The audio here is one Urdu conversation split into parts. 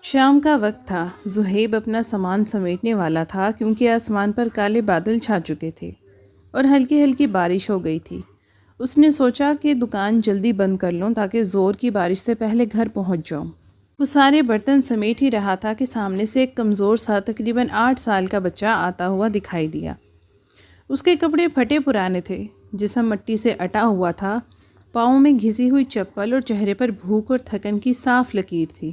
شام کا وقت تھا۔ زہیب اپنا سامان سمیٹنے والا تھا کیونکہ آسمان پر کالے بادل چھا چکے تھے اور ہلکی ہلکی بارش ہو گئی تھی۔ اس نے سوچا کہ دکان جلدی بند کر لوں تاکہ زور کی بارش سے پہلے گھر پہنچ جاؤں۔ وہ سارے برتن سمیٹ ہی رہا تھا کہ سامنے سے ایک کمزور سا تقریباً 8 سال کا بچہ آتا ہوا دکھائی دیا۔ اس کے کپڑے پھٹے پرانے تھے، جسم مٹی سے اٹا ہوا تھا، پاؤں میں گھسی ہوئی چپل اور چہرے پر بھوک اور تھکن کی صاف لکیر تھی،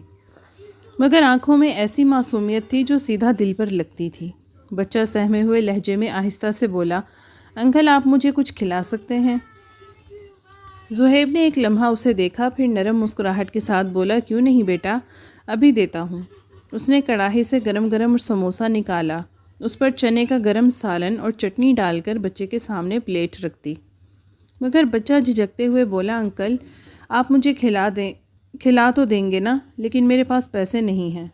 مگر آنکھوں میں ایسی معصومیت تھی جو سیدھا دل پر لگتی تھی۔ بچہ سہمے ہوئے لہجے میں آہستہ سے بولا، انکل آپ مجھے کچھ کھلا سکتے ہیں؟ زہیب نے ایک لمحہ اسے دیکھا، پھر نرم مسکراہٹ کے ساتھ بولا، کیوں نہیں بیٹا، ابھی دیتا ہوں۔ اس نے کڑاہی سے گرم گرم اور سموسہ نکالا، اس پر چنے کا گرم سالن اور چٹنی ڈال کر بچے کے سامنے پلیٹ رکھ دی۔ مگر بچہ جھجکتے ہوئے بولا، انکل آپ مجھے کھلا تو دیں گے نا، لیکن میرے پاس پیسے نہیں ہیں۔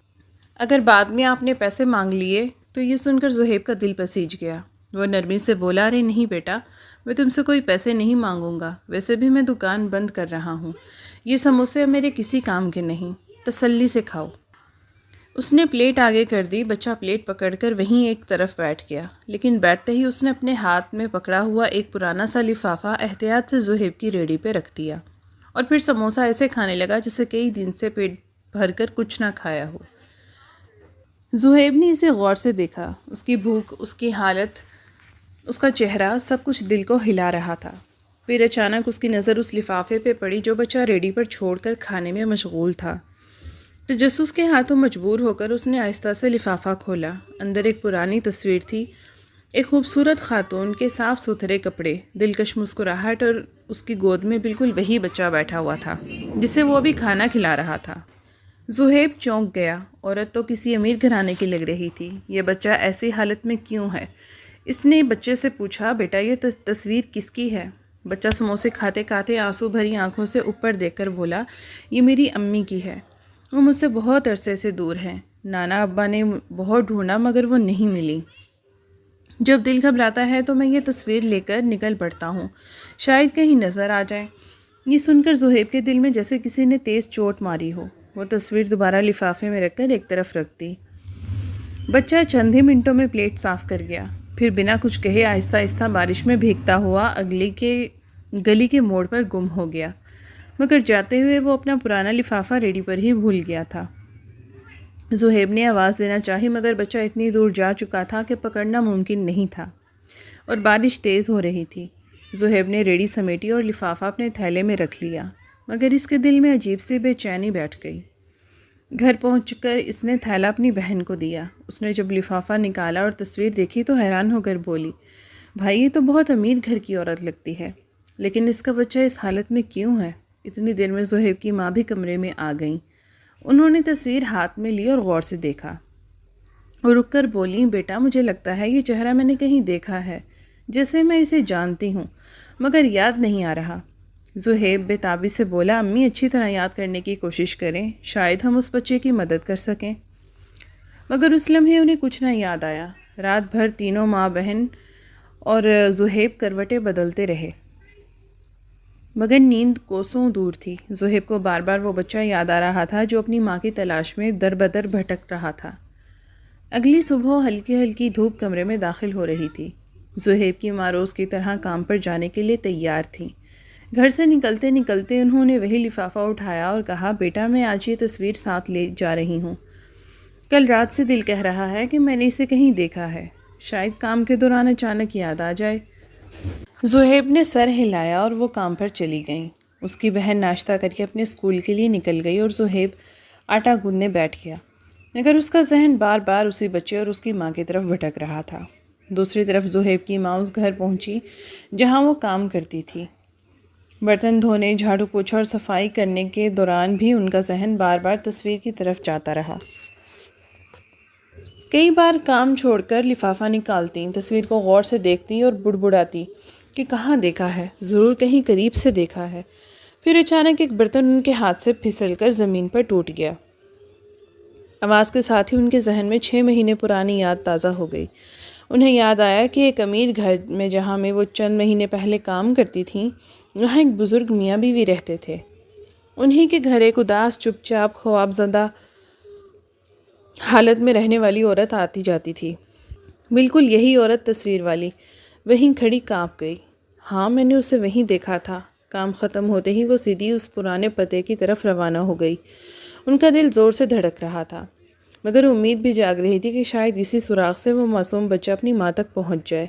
اگر بعد میں آپ نے پیسے مانگ لیے تو؟ یہ سن کر زہیب کا دل پسیج گیا۔ وہ نرمی سے بولا، ارے نہیں بیٹا، میں تم سے کوئی پیسے نہیں مانگوں گا، ویسے بھی میں دکان بند کر رہا ہوں، یہ سموسے اب میرے کسی کام کے نہیں، تسلی سے کھاؤ۔ اس نے پلیٹ آگے کر دی۔ بچہ پلیٹ پکڑ کر وہیں ایک طرف بیٹھ گیا، لیکن بیٹھتے ہی اس نے اپنے ہاتھ میں پکڑا ہوا ایک پرانا سا لفافہ احتیاط سے زہیب کی ریڑھی پہ رکھ دیا اور پھر سموسہ ایسے کھانے لگا جیسے کئی دن سے پیٹ بھر کر کچھ نہ کھایا ہو۔ زہیب نے اسے غور سے دیکھا، اس کی بھوک، اس کی حالت، اس کا چہرہ، سب کچھ دل کو ہلا رہا تھا۔ پھر اچانک اس کی نظر اس لفافے پہ پڑی جو بچہ ریڈی پر چھوڑ کر کھانے میں مشغول تھا۔ تجسس کے ہاتھوں مجبور ہو کر اس نے آہستہ سے لفافہ کھولا۔ اندر ایک پرانی تصویر تھی، ایک خوبصورت خاتون کے صاف ستھرے کپڑے، دلکش مسکراہٹ، اور اس کی گود میں بالکل وہی بچہ بیٹھا ہوا تھا جسے وہ ابھی کھانا کھلا رہا تھا۔ زہیب چونک گیا۔ عورت تو کسی امیر گھرانے کی لگ رہی تھی، یہ بچہ ایسی حالت میں کیوں ہے؟ اس نے بچے سے پوچھا، بیٹا یہ تصویر کس کی ہے؟ بچہ سموسے کھاتے کھاتے آنسو بھری آنکھوں سے اوپر دیکھ کر بولا، یہ میری امی کی ہے، وہ مجھ سے بہت عرصے سے دور ہیں، نانا ابا نے بہت ڈھونڈا مگر وہ نہیں ملی۔ جب دل گھبراتا ہے تو میں یہ تصویر لے کر نکل پڑتا ہوں، شاید کہیں نظر آ جائے۔ یہ سن کر زہیب کے دل میں جیسے کسی نے تیز چوٹ ماری ہو۔ وہ تصویر دوبارہ لفافے میں رکھ کر ایک طرف رکھ دی۔ بچہ چند ہی منٹوں میں پلیٹ صاف کر گیا، پھر بنا کچھ کہے آہستہ آہستہ بارش میں بھیگتا ہوا گلی کے موڑ پر گم ہو گیا، مگر جاتے ہوئے وہ اپنا پرانا لفافہ ریڈی پر ہی بھول گیا تھا۔ زہیب نے آواز دینا چاہی مگر بچہ اتنی دور جا چکا تھا کہ پکڑنا ممکن نہیں تھا، اور بارش تیز ہو رہی تھی۔ زہیب نے ریڑھی سمیٹی اور لفافہ اپنے تھیلے میں رکھ لیا، مگر اس کے دل میں عجیب سی بے چینی بیٹھ گئی۔ گھر پہنچ کر اس نے تھیلا اپنی بہن کو دیا۔ اس نے جب لفافہ نکالا اور تصویر دیکھی تو حیران ہو کر بولی، بھائی یہ تو بہت امیر گھر کی عورت لگتی ہے، لیکن اس کا بچہ اس حالت میں کیوں ہے؟ اتنی دیر میں زہیب کی ماں بھی کمرے میں آ گئیں۔ انہوں نے تصویر ہاتھ میں لی اور غور سے دیکھا اور رک کر بولیں، بیٹا مجھے لگتا ہے یہ چہرہ میں نے کہیں دیکھا ہے، جیسے میں اسے جانتی ہوں، مگر یاد نہیں آ رہا۔ زہیب بے تابی سے بولا، امی اچھی طرح یاد کرنے کی کوشش کریں، شاید ہم اس بچے کی مدد کر سکیں۔ مگر اس لمحے انہیں کچھ نہ یاد آیا۔ رات بھر تینوں ماں بہن اور زہیب کروٹیں بدلتے رہے، مگر نیند کوسوں دور تھی۔ زہیب کو بار بار وہ بچہ یاد آ رہا تھا جو اپنی ماں کی تلاش میں در بدر بھٹک رہا تھا۔ اگلی صبح ہلکی ہلکی دھوپ کمرے میں داخل ہو رہی تھی۔ زہیب کی ماں روز کی طرح کام پر جانے کے لیے تیار تھی۔ گھر سے نکلتے نکلتے انہوں نے وہی لفافہ اٹھایا اور کہا، بیٹا میں آج یہ تصویر ساتھ لے جا رہی ہوں، کل رات سے دل کہہ رہا ہے کہ میں نے اسے کہیں دیکھا ہے، شاید کام کے دوران اچانک یاد آ جائے۔ زہیب نے سر ہلایا اور وہ کام پر چلی گئیں۔ اس کی بہن ناشتہ کر کے اپنے اسکول کے لیے نکل گئی اور زہیب آٹا گوندنے بیٹھ گیا، مگر اس کا ذہن بار بار اسی بچے اور اس کی ماں کی طرف بھٹک رہا تھا۔ دوسری طرف زہیب کی ماں اس گھر پہنچی جہاں وہ کام کرتی تھی۔ برتن دھونے، جھاڑو پوچھا اور صفائی کرنے کے دوران بھی ان کا ذہن بار بار تصویر کی طرف جاتا رہا۔ کئی بار کام چھوڑ کر لفافہ نکالتی، تصویر کو غور سے دیکھتی اور بڑبڑاتی کہ کہاں دیکھا ہے، ضرور کہیں قریب سے دیکھا ہے۔ پھر اچانک ایک برتن ان کے ہاتھ سے پھسل کر زمین پر ٹوٹ گیا۔ آواز کے ساتھ ہی ان کے ذہن میں 6 مہینے پرانی یاد تازہ ہو گئی۔ انہیں یاد آیا کہ ایک امیر گھر میں جہاں میں وہ چند مہینے پہلے کام کرتی تھیں، وہاں ایک بزرگ میاں بیوی رہتے تھے۔ انہی کے گھر ایک اداس، چپ چاپ، خواب زدہ حالت میں رہنے والی عورت آتی جاتی تھی، بالکل یہی عورت تصویر والی، وہیں کھڑی کانپ گئی۔ ہاں میں نے اسے وہیں دیکھا تھا۔ کام ختم ہوتے ہی وہ سیدھی اس پرانے پتے کی طرف روانہ ہو گئی۔ ان کا دل زور سے دھڑک رہا تھا، مگر امید بھی جاگ رہی تھی کہ شاید اسی سوراخ سے وہ معصوم بچہ اپنی ماں تک پہنچ جائے۔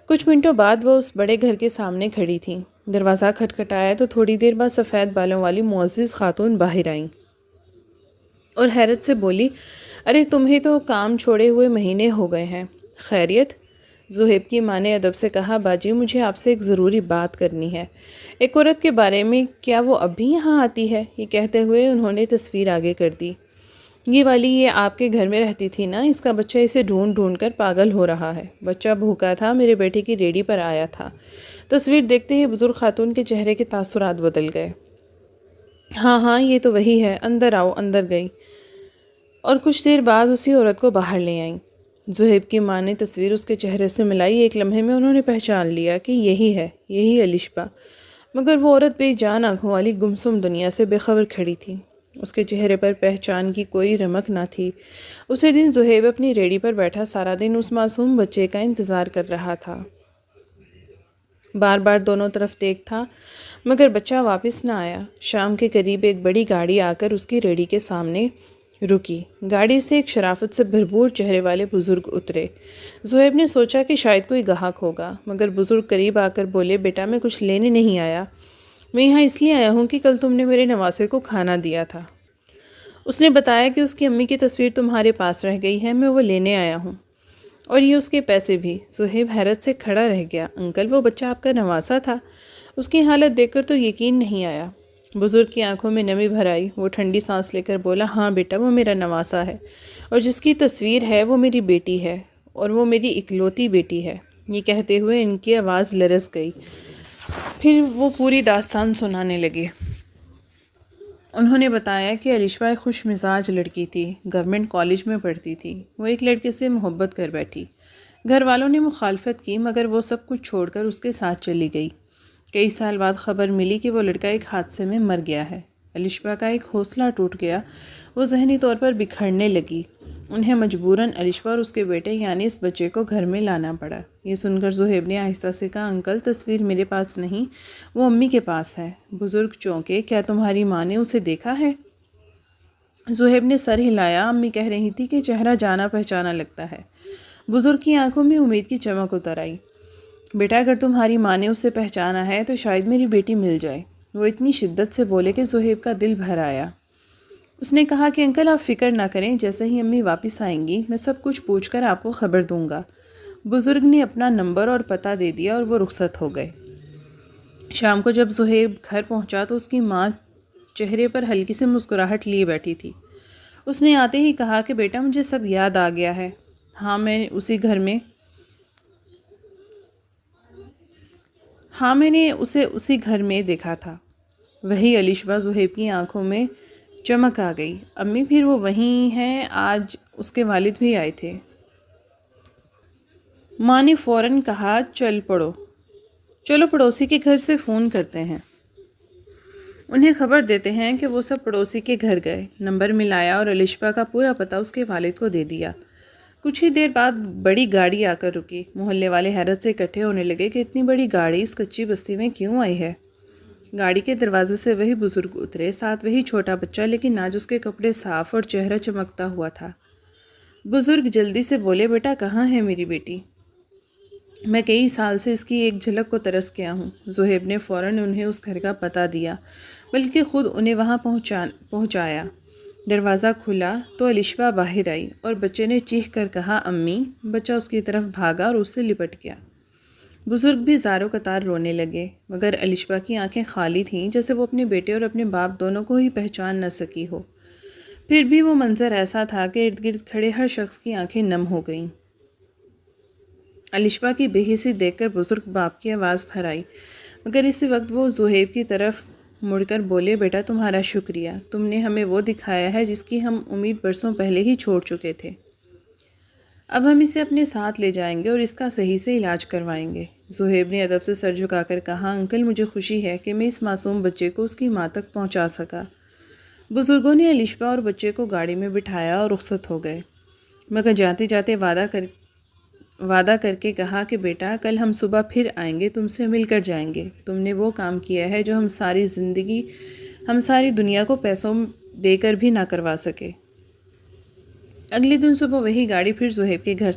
کچھ منٹوں بعد وہ اس بڑے گھر کے سامنے کھڑی تھیں۔ دروازہ کھٹکھٹایا تو تھوڑی دیر بعد سفید بالوں والی معزز خاتون باہر آئیں اور حیرت سے بولی، ارے تمہیں تو کام چھوڑے ہوئے مہینے ہو گئے ہیں، خیریت؟ زہیب کی ماں نے ادب سے کہا، باجی مجھے آپ سے ایک ضروری بات کرنی ہے۔ ایک عورت کے بارے میں، کیا وہ اب بھی یہاں آتی ہے؟ یہ کہتے ہوئے انہوں نے تصویر آگے کر دی۔ یہ والی، یہ آپ کے گھر میں رہتی تھی نا؟ اس کا بچہ اسے ڈھونڈ ڈھونڈ کر پاگل ہو رہا ہے۔ بچہ بھوکا تھا، میرے بیٹے کی ریڑھی پر آیا تھا۔ تصویر دیکھتے ہی بزرگ خاتون کے چہرے کے تاثرات بدل گئے۔ ہاں ہاں یہ تو وہی ہے، اندر آؤ۔ اندر گئی اور کچھ دیر بعد اسی عورت کو باہر لے آئیں۔ زہیب کی ماں نے تصویر اس کے چہرے سے ملائی۔ ایک لمحے میں انہوں نے پہچان لیا کہ یہی ہے، یہی الشبہ، مگر وہ عورت بے جان آنکھوں والی گمسم دنیا سے بے خبر کھڑی تھی۔ اس کے چہرے پر پہچان کی کوئی رمق نہ تھی۔ اسی دن زہیب اپنی ریڑھی پر بیٹھا سارا دن اس معصوم بچے کا انتظار کر رہا تھا۔ بار بار دونوں طرف دیکھ تھا، مگر بچہ واپس نہ آیا۔ شام کے قریب ایک بڑی گاڑی آ کر اس کی ریڑھی کے سامنے رکی۔ گاڑی سے ایک شرافت سے بھرپور چہرے والے بزرگ اترے۔ زہیب نے سوچا کہ شاید کوئی گاہک ہوگا، مگر بزرگ قریب آ کر بولے، بیٹا میں کچھ لینے نہیں آیا، میں یہاں اس لیے آیا ہوں کہ کل تم نے میرے نواسے کو کھانا دیا تھا۔ اس نے بتایا کہ اس کی امی کی تصویر تمہارے پاس رہ گئی ہے، میں وہ لینے آیا ہوں، اور یہ اس کے پیسے بھی۔ زہیب حیرت سے کھڑا رہ گیا۔ انکل وہ بچہ آپ کا نواسا تھا؟ اس کی حالت دیکھ کر تو یقین نہیں آیا۔ بزرگ کی آنکھوں میں نمی بھر آئی۔ وہ ٹھنڈی سانس لے کر بولا، ہاں بیٹا وہ میرا نواسا ہے، اور جس کی تصویر ہے وہ میری بیٹی ہے، اور وہ میری اکلوتی بیٹی ہے۔ یہ کہتے ہوئے ان کی آواز لرز گئی۔ پھر وہ پوری داستان سنانے لگے۔ انہوں نے بتایا کہ الشبہ ایک خوش مزاج لڑکی تھی، گورنمنٹ کالج میں پڑھتی تھی۔ وہ ایک لڑکے سے محبت کر بیٹھی۔ گھر والوں نے مخالفت کی، مگر وہ سب کچھ چھوڑ کر اس کے ساتھ چلی گئی۔ کئی سال بعد خبر ملی کہ وہ لڑکا ایک حادثے میں مر گیا ہے۔ الشبہ کا ایک حوصلہ ٹوٹ گیا، وہ ذہنی طور پر بکھرنے لگی۔ انہیں مجبوراً الشبہ اور اس کے بیٹے یعنی اس بچے کو گھر میں لانا پڑا۔ یہ سن کر زہیب نے آہستہ سے کہا، انکل تصویر میرے پاس نہیں، وہ امی کے پاس ہے۔ بزرگ چونکے، کیا تمہاری ماں نے اسے دیکھا ہے؟ زہیب نے سر ہلایا۔ امی کہہ رہی تھی کہ چہرہ جانا پہچانا لگتا ہے۔ بزرگ کی آنکھوں میں امید کی چمک اتر آئی۔ بیٹا اگر تمہاری ماں نے اسے پہچانا ہے تو شاید میری بیٹی مل جائے۔ وہ اتنی شدت سے بولے کہ زہیب کا دل بھر آیا۔ اس نے کہا کہ انکل آپ فکر نہ کریں، جیسے ہی امی واپس آئیں گی میں سب کچھ پوچھ کر آپ کو خبر دوں گا۔ بزرگ نے اپنا نمبر اور پتہ دے دیا اور وہ رخصت ہو گئے۔ شام کو جب زہیب گھر پہنچا تو اس کی ماں چہرے پر ہلکی سی مسکراہٹ لیے بیٹھی تھی۔ اس نے آتے ہی کہا کہ بیٹا مجھے سب یاد آ گیا ہے۔ ہاں میں نے اسے اسی گھر میں دیکھا تھا۔ وہی الشبہ۔ زہیب کی آنکھوں میں چمک آ گئی۔ امی پھر وہ وہیں ہیں؟ آج اس کے والد بھی آئے تھے۔ ماں نے فوراً کہا، چلو پڑوسی کے گھر سے فون کرتے ہیں، انہیں خبر دیتے ہیں کہ وہ سب پڑوسی کے گھر گئے۔ نمبر ملایا اور الشبہ کا پورا پتہ اس کے والد کو دے دیا۔ کچھ ہی دیر بعد بڑی گاڑی آ کر رکی۔ محلے والے حیرت سے اکٹھے ہونے لگے کہ اتنی بڑی گاڑی اس کچی بستی میں کیوں آئی ہے۔ گاڑی کے دروازے سے وہی بزرگ اترے، ساتھ وہی چھوٹا بچہ، لیکن آج اس کے کپڑے صاف اور چہرہ چمکتا ہوا تھا۔ بزرگ جلدی سے بولے، بیٹا کہاں ہے میری بیٹی؟ میں کئی سال سے اس کی ایک جھلک کو ترس گیا ہوں۔ زہیب نے فوراً انہیں اس گھر کا پتہ دیا، بلکہ خود انہیں وہاں پہنچایا۔ دروازہ کھلا تو الشبہ باہر آئی اور بچے نے چیخ کر کہا، امی! بچہ اس کی طرف بھاگا اور اس سے لپٹ گیا۔ بزرگ بھی زاروں قطار رونے لگے، مگر الشبہ کی آنکھیں خالی تھیں، جیسے وہ اپنے بیٹے اور اپنے باپ دونوں کو ہی پہچان نہ سکی ہو۔ پھر بھی وہ منظر ایسا تھا کہ ارد گرد کھڑے ہر شخص کی آنکھیں نم ہو گئیں۔ الشبہ کی بے حسی دیکھ کر بزرگ باپ کی آواز بھر آئی، مگر اسی وقت وہ زہیب کی طرف مڑ کر بولے، بیٹا تمہارا شکریہ، تم نے ہمیں وہ دکھایا ہے جس کی ہم امید برسوں پہلے ہی چھوڑ چکے تھے۔ اب ہم اسے اپنے ساتھ لے جائیں گے اور اس کا صحیح سے علاج کروائیں گے۔ زہیب نے ادب سے سر جھکا کر کہا، انکل مجھے خوشی ہے کہ میں اس معصوم بچے کو اس کی ماں تک پہنچا سکا۔ بزرگوں نے الشبا اور بچے کو گاڑی میں بٹھایا اور رخصت ہو گئے، مگر جاتے جاتے وعدہ کر کے کہا کہ بیٹا کل ہم صبح پھر آئیں گے، تم سے مل کر جائیں گے۔ تم نے وہ کام کیا ہے جو ہم ساری دنیا کو پیسوں دے کر بھی نہ کروا سکے۔ اگلے دن صبح وہی گاڑی پھر زہیب کے گھر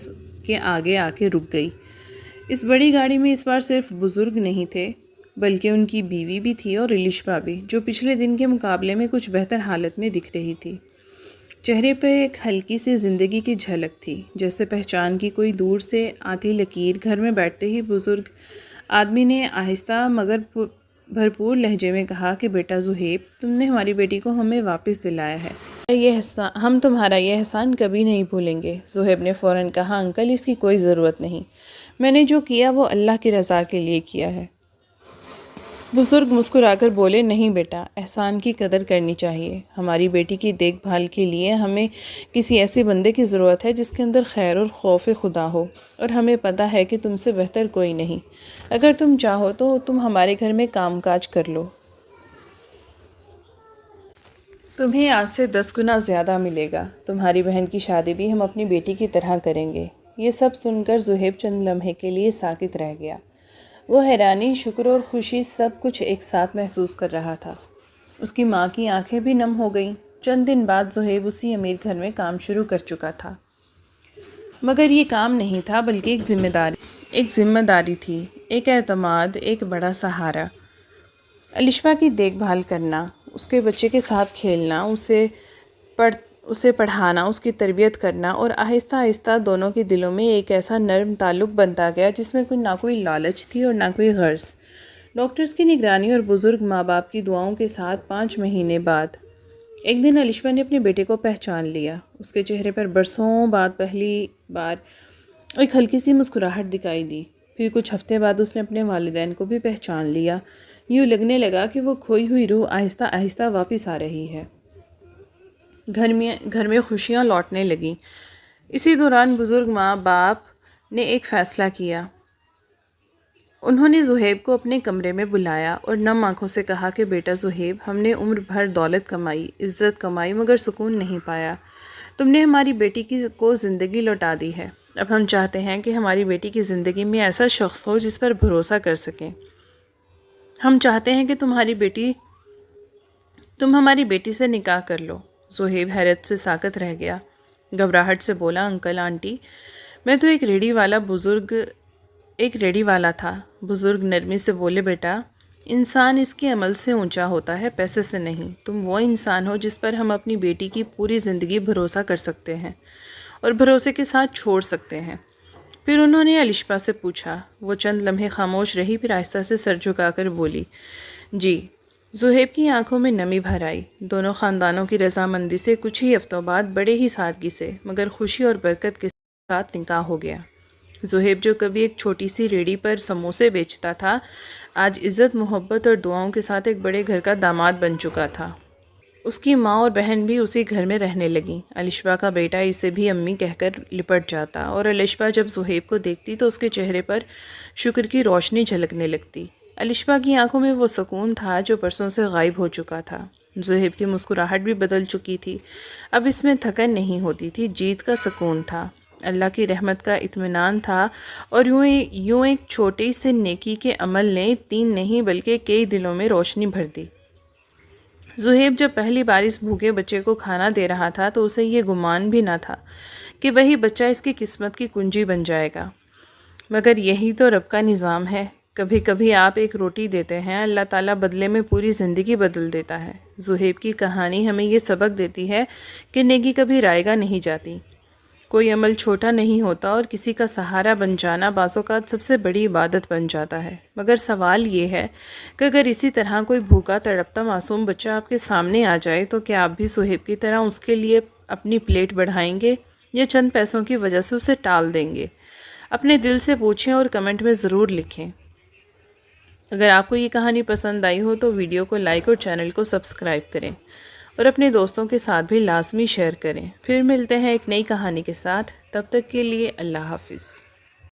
کے آگے آ کے رک گئی۔ اس بڑی گاڑی میں اس بار صرف بزرگ نہیں تھے بلکہ ان کی بیوی بھی تھی اور الشبا بھی، جو پچھلے دن کے مقابلے میں کچھ بہتر حالت میں دکھ رہی تھی۔ چہرے پہ ایک ہلکی سی زندگی کی جھلک تھی، جیسے پہچان کی کوئی دور سے آتی لکیر۔ گھر میں بیٹھتے ہی بزرگ آدمی نے آہستہ مگر بھرپور لہجے میں کہا کہ بیٹا زہیب، تم نے ہماری بیٹی کو ہمیں واپس دلایا ہے، ہم تمہارا یہ احسان کبھی نہیں بھولیں گے۔ زہیب نے فوراً کہا انکل اس کی کوئی ضرورت نہیں، میں نے جو کیا وہ اللہ کی رضا کے لیے کیا ہے۔ بزرگ مسکرا کر بولے نہیں بیٹا، احسان کی قدر کرنی چاہیے۔ ہماری بیٹی کی دیکھ بھال کے لیے ہمیں کسی ایسے بندے کی ضرورت ہے جس کے اندر خیر اور خوف خدا ہو، اور ہمیں پتہ ہے کہ تم سے بہتر کوئی نہیں۔ اگر تم چاہو تو تم ہمارے گھر میں کام کاج کر لو، تمہیں آج سے 10 گنا زیادہ ملے گا۔ تمہاری بہن کی شادی بھی ہم اپنی بیٹی کی طرح کریں گے۔ یہ سب سن کر زہیب چند لمحے کے لیے ساکت رہ گیا۔ وہ حیرانی، شکر اور خوشی سب کچھ ایک ساتھ محسوس کر رہا تھا۔ اس کی ماں کی آنکھیں بھی نم ہو گئیں۔ چند دن بعد زہیب اسی امیر گھر میں کام شروع کر چکا تھا، مگر یہ کام نہیں تھا بلکہ ایک ذمہ داری تھی، ایک اعتماد، ایک بڑا سہارا۔ الشبا کی دیکھ بھال کرنا، اس کے بچے کے ساتھ کھیلنا، اسے پڑھانا، اس کی تربیت کرنا، اور آہستہ آہستہ دونوں کے دلوں میں ایک ایسا نرم تعلق بنتا گیا جس میں نہ کوئی لالچ تھی اور نہ کوئی غرض۔ ڈاکٹرز کی نگرانی اور بزرگ ماں باپ کی دعاؤں کے ساتھ 5 مہینے بعد ایک دن الشبا نے اپنے بیٹے کو پہچان لیا۔ اس کے چہرے پر برسوں بعد پہلی بار ایک ہلکی سی مسکراہٹ دکھائی دی۔ پھر کچھ ہفتے بعد اس نے اپنے والدین کو بھی پہچان لیا۔ یوں لگنے لگا کہ وہ کھوئی ہوئی روح آہستہ آہستہ واپس آ رہی ہے۔ گھر میں خوشیاں لوٹنے لگیں۔ اسی دوران بزرگ ماں باپ نے ایک فیصلہ کیا۔ انہوں نے زہیب کو اپنے کمرے میں بلایا اور نم آنکھوں سے کہا کہ بیٹا زہیب، ہم نے عمر بھر دولت کمائی، عزت کمائی، مگر سکون نہیں پایا۔ تم نے ہماری بیٹی کو زندگی لوٹا دی ہے۔ اب ہم چاہتے ہیں کہ ہماری بیٹی کی زندگی میں ایسا شخص ہو جس پر بھروسہ کر سکیں۔ ہم چاہتے ہیں کہ تم ہماری بیٹی سے نکاح کر لو۔ زہیب حیرت سے ساکت رہ گیا، گھبراہٹ سے بولا انکل آنٹی، میں تو ایک ریڑھی والا تھا۔ بزرگ نرمی سے بولے بیٹا، انسان اس کے عمل سے اونچا ہوتا ہے، پیسے سے نہیں۔ تم وہ انسان ہو جس پر ہم اپنی بیٹی کی پوری زندگی بھروسہ کر سکتے ہیں اور بھروسے کے ساتھ چھوڑ سکتے ہیں۔ پھر انہوں نے الشبا سے پوچھا۔ وہ چند لمحے خاموش رہی، پھر آہستہ سے سر جھکا کر بولی جی۔ زہیب کی آنکھوں میں نمی بھر آئی۔ دونوں خاندانوں کی رضامندی سے کچھ ہی ہفتوں بعد بڑے ہی سادگی سے مگر خوشی اور برکت کے ساتھ نکاح ہو گیا۔ زہیب جو کبھی ایک چھوٹی سی ریڑھی پر سموسے بیچتا تھا، آج عزت، محبت اور دعاؤں کے ساتھ ایک بڑے گھر کا داماد بن چکا تھا۔ اس کی ماں اور بہن بھی اسی گھر میں رہنے لگیں۔ الشبا کا بیٹا اسے بھی امی کہہ کر لپٹ جاتا، اور الشبا جب زہیب کو دیکھتی تو اس کے چہرے پر شکر کی روشنی جھلکنے لگتی۔ الشبا کی آنکھوں میں وہ سکون تھا جو برسوں سے غائب ہو چکا تھا۔ زہیب کی مسکراہٹ بھی بدل چکی تھی۔ اب اس میں تھکن نہیں ہوتی تھی، جیت کا سکون تھا، اللہ کی رحمت کا اطمینان تھا، اور یوں ایک چھوٹی سے نیکی کے عمل نے 3 نہیں بلکہ کئی دلوں میں روشنی بھر دی۔ زہیب جب پہلی بار اس بھوکے بچے کو کھانا دے رہا تھا تو اسے یہ گمان بھی نہ تھا کہ وہی بچہ اس کی قسمت کی کنجی بن جائے گا، مگر یہی تو رب کا نظام ہے۔ کبھی کبھی آپ ایک روٹی دیتے ہیں، اللہ تعالیٰ بدلے میں پوری زندگی بدل دیتا ہے۔ زہیب کی کہانی ہمیں یہ سبق دیتی ہے کہ نیکی کبھی رائیگاں نہیں جاتی، کوئی عمل چھوٹا نہیں ہوتا، اور کسی کا سہارا بن جانا بعض اوقات سب سے بڑی عبادت بن جاتا ہے۔ مگر سوال یہ ہے کہ اگر اسی طرح کوئی بھوکا تڑپتا معصوم بچہ آپ کے سامنے آ جائے تو کیا آپ بھی زہیب کی طرح اس کے لیے اپنی پلیٹ بڑھائیں گے یا چند پیسوں کی وجہ سے اسے ٹال دیں گے؟ اپنے دل سے پوچھیں اور کمنٹ میں ضرور لکھیں۔ اگر آپ کو یہ کہانی پسند آئی ہو تو ویڈیو کو لائک اور چینل کو سبسکرائب کریں، اور اپنے دوستوں کے ساتھ بھی لازمی شیئر کریں۔ پھر ملتے ہیں ایک نئی کہانی کے ساتھ، تب تک کے لیے اللہ حافظ۔